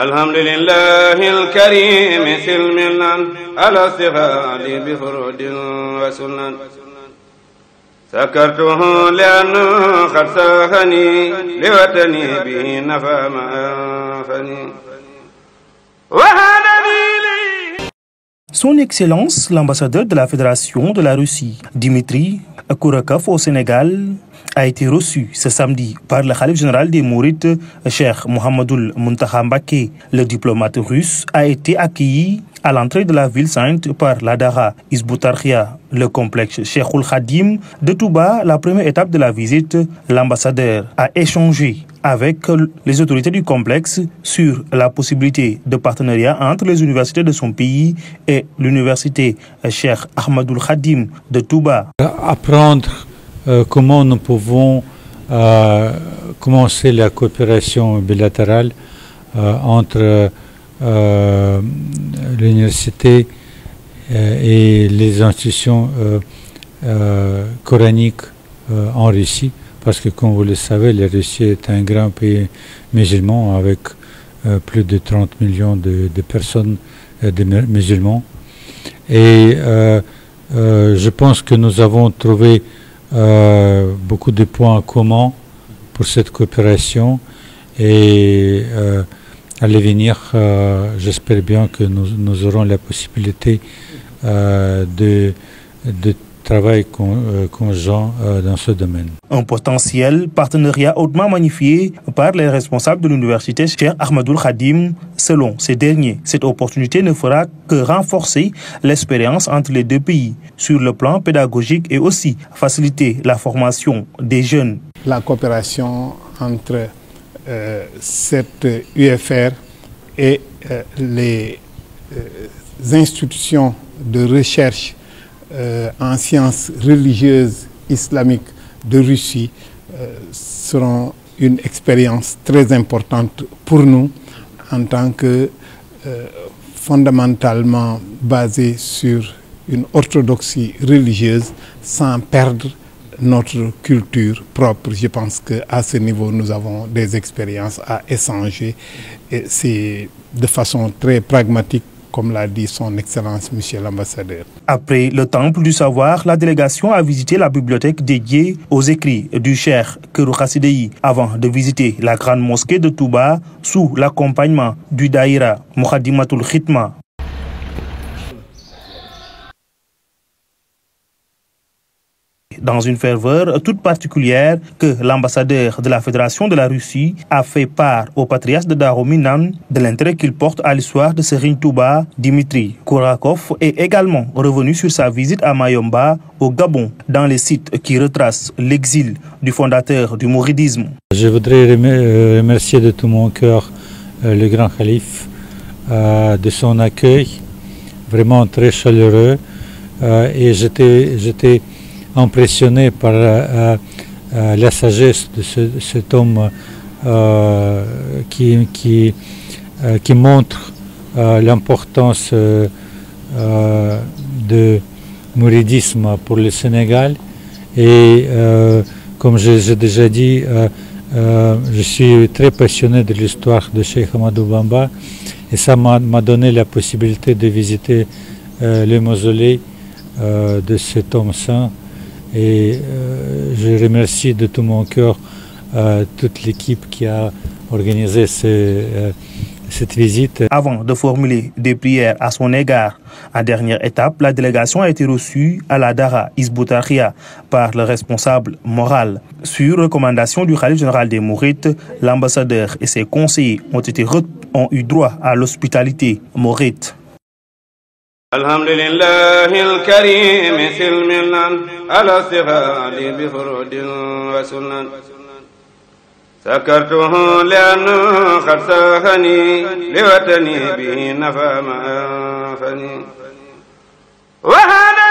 الحمد لله الكريم سلمنا على استغال بفرود وسنن سكرته لأنه قد ساخني لوطني به نفى ما أنفني Son Excellence, l'ambassadeur de la Fédération de la Russie, Dimitri Kourakov au Sénégal, a été reçu ce samedi par le Khalife général des Mourides, Cheikh Mohammedoul Muntaha Mbacké. Le diplomate russe a été accueilli à l'entrée de la ville sainte par la Dara Hizb ut-Tarqiyyah. Le complexe Cheikhoul Khadim de Touba, la première étape de la visite, l'ambassadeur a échangé avec les autorités du complexe sur la possibilité de partenariat entre les universités de son pays et l'université Cheikh Ahmadoul Khadim de Touba. Apprendre comment nous pouvons commencer la coopération bilatérale entre l'université et les institutions coraniques en Russie, parce que comme vous le savez, la Russie est un grand pays musulman avec plus de 30 millions de personnes, de musulmans. Et je pense que nous avons trouvé beaucoup de points communs pour cette coopération et à l'avenir, j'espère bien que nous aurons la possibilité de travail conjoint dans ce domaine. Un potentiel partenariat hautement magnifié par les responsables de l'université Cheikh Ahmadoul Khadim. Selon ces derniers, cette opportunité ne fera que renforcer l'expérience entre les deux pays sur le plan pédagogique et aussi faciliter la formation des jeunes. La coopération entre cette UFR et les institutions de recherche en sciences religieuses islamiques de Russie seront une expérience très importante pour nous en tant que fondamentalement basée sur une orthodoxie religieuse sans perdre notre culture propre. Je pense qu'à ce niveau, nous avons des expériences à échanger et c'est de façon très pragmatique, comme l'a dit son Excellence, Monsieur l'ambassadeur. Après le Temple du Savoir, la délégation a visité la bibliothèque dédiée aux écrits du Cheikh Kérou Khassidei avant de visiter la grande mosquée de Touba sous l'accompagnement du Daïra Moukhaddamatoul Khidma. Dans une ferveur toute particulière que l'ambassadeur de la Fédération de la Russie a fait part au patriarche de Darou Minane de l'intérêt qu'il porte à l'histoire de Serigne Touba. Dimitri Kourakov est également revenu sur sa visite à Mayomba, au Gabon, dans les sites qui retracent l'exil du fondateur du mouridisme. Je voudrais remercier de tout mon cœur le grand calife de son accueil, vraiment très chaleureux, et j'étais impressionné par la sagesse de cet homme qui montre l'importance du mouridisme pour le Sénégal. Et comme j'ai déjà dit, je suis très passionné de l'histoire de Cheikh Ahmadou Bamba et ça m'a donné la possibilité de visiter le mausolée de cet homme saint. Et je remercie de tout mon cœur toute l'équipe qui a organisé cette visite. Avant de formuler des prières à son égard, en dernière étape, la délégation a été reçue à la Dara Hizb ut-Tarqiyyah par le responsable moral. Sur recommandation du Khalife général des Mourides, l'ambassadeur et ses conseillers ont eu droit à l'hospitalité mouride. الحمد لله الكريم سلمنا على استغال بفرود وسنن سكرته لأنه قد ساخني لوطني به نفى ما أنفني وهذا